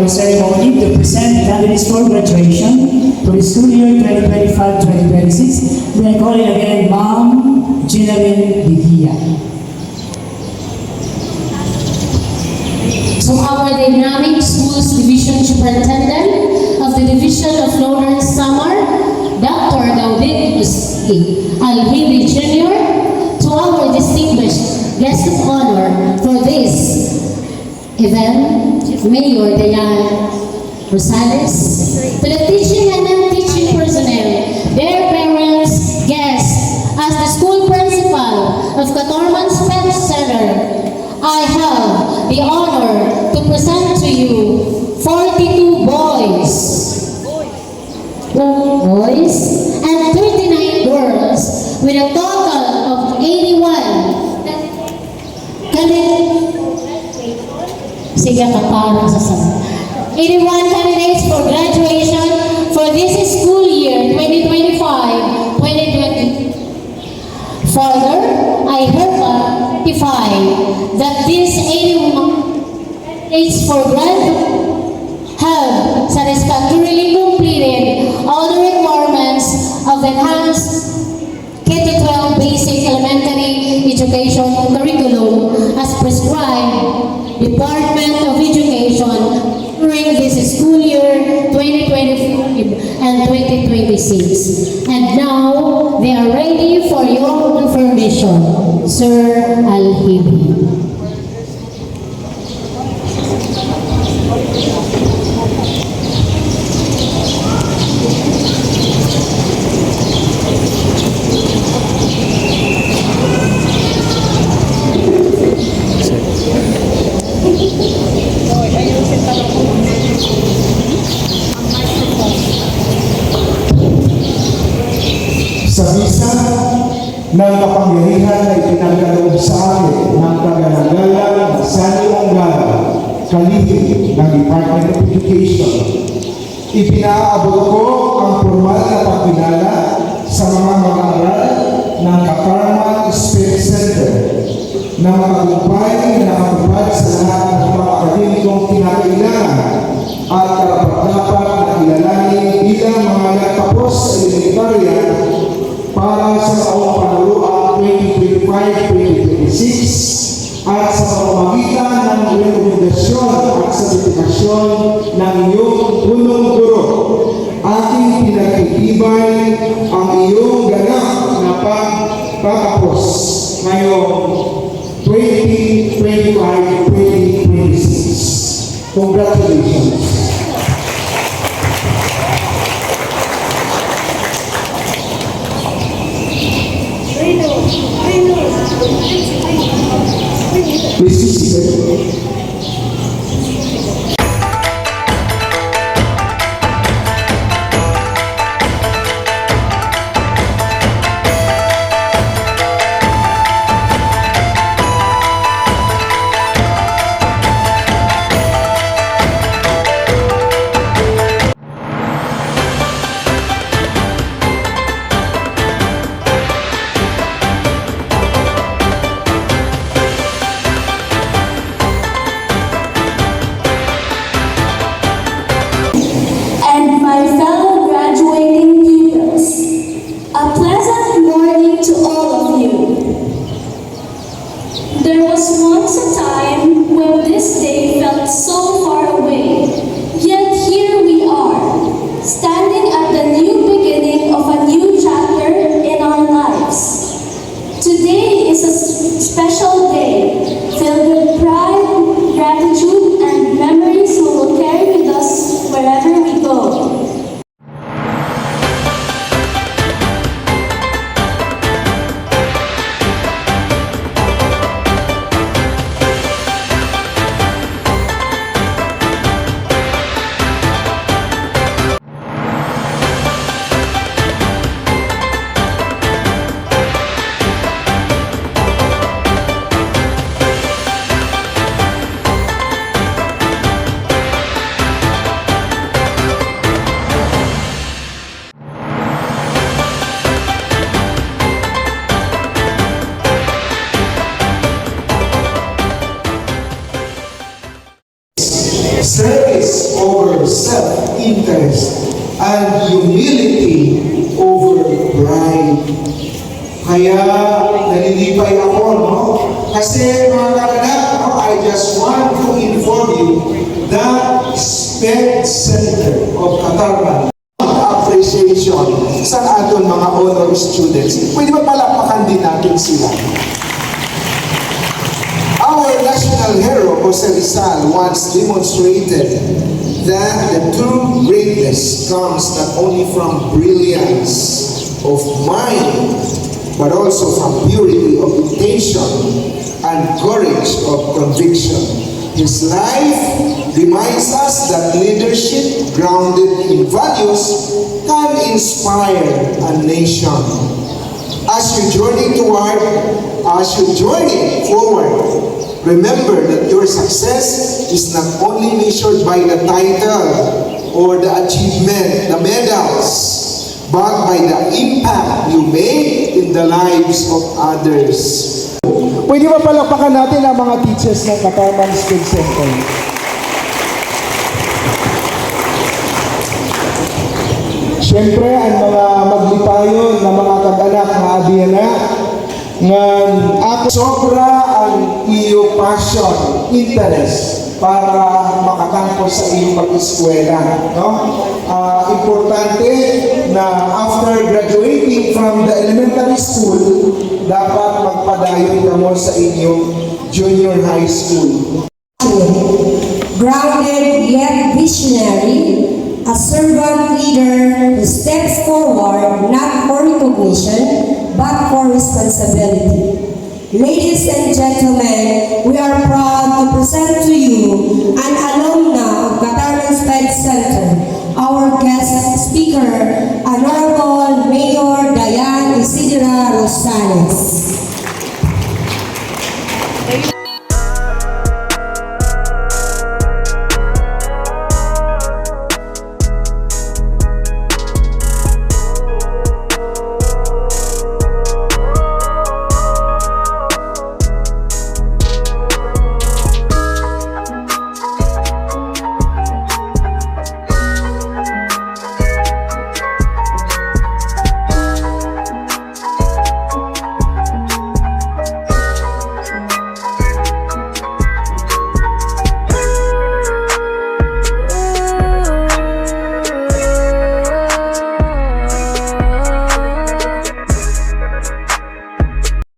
ceremony to present candidates for graduation for the school year 2025-2026. We are calling again Ma'am Ginabel Digia. To our dynamic schools division superintendent of the Division of Lawrence Samar, Dr. Daudit Al-Hibi Jr., to our distinguished guest of honor for this event, Mayor Dayan Rosales, to the teaching and non-teaching personnel, their parents, guests, as the school principal of Catorman Spence Center, I have the honor to present to you 42 boys and 39 girls with a total of 81 candidates for graduation for this school year 2025-2020. Further, I hereby that these 81 candidates for graduation have satisfactorily completed all the requirements of enhanced K-12 basic elementary education curriculum as prescribed Department of Education during this school year 2025 and 2026. And now they are ready for your information. Sir Al-Hibi. Sa bisa ng kapangyarihan na ipinagkaloob sa akin ng kagalagalan na Sani Ongara, kalihim ng Department of Education, ipinaabot ko ang formal na pagkilala sa mga mag-aaral ng Catorman Spence Center na matagumpay na nakatupad sa lahat ng mga akademikong kinakailangan at karapat-dapat na kilalanin bilang mga nagtapos sa elementarya para sa taong panuruan 2025-2026 at sa pamamagitan ng rekomendasyon at sertifikasyon ng iyong punong guro. Aking pinagtitibay ang iyong ganap na pagtatapos ngayong 2025-2026. Congratulations! Please be seated. service over self-interest, and humility over pride. Kaya nalilipay ako, no? Kasi mga kaganak, no, I just want to inform you that SPED Center of Katarman appreciation sa aton mga honor students. Pwede ba palakpakan din natin sila? Our national hero, Jose Rizal, once demonstrated that the true greatness comes not only from brilliance of mind, but also from purity of intention and courage of conviction. His life reminds us that leadership grounded in values can inspire a nation. As you journey forward, remember that your success is not only measured by the title or the achievement, the medals, but by the impact you made in the lives of others. Pwede ba palakpakan natin ang mga teachers ng Katarman School Center? Siyempre, ang mga maglipayon na mga kag-anak na abiyana, nga ako sobra ang iyo passion, interest para makatangko sa iyong pag-eskwela. No? Importante na after graduating from the elementary school, dapat magpadayon ka mo sa inyong junior high school. Grounded yet visionary, a servant leader who steps forward not for recognition but for responsibility. Ladies and gentlemen, we are proud to present to you an alumna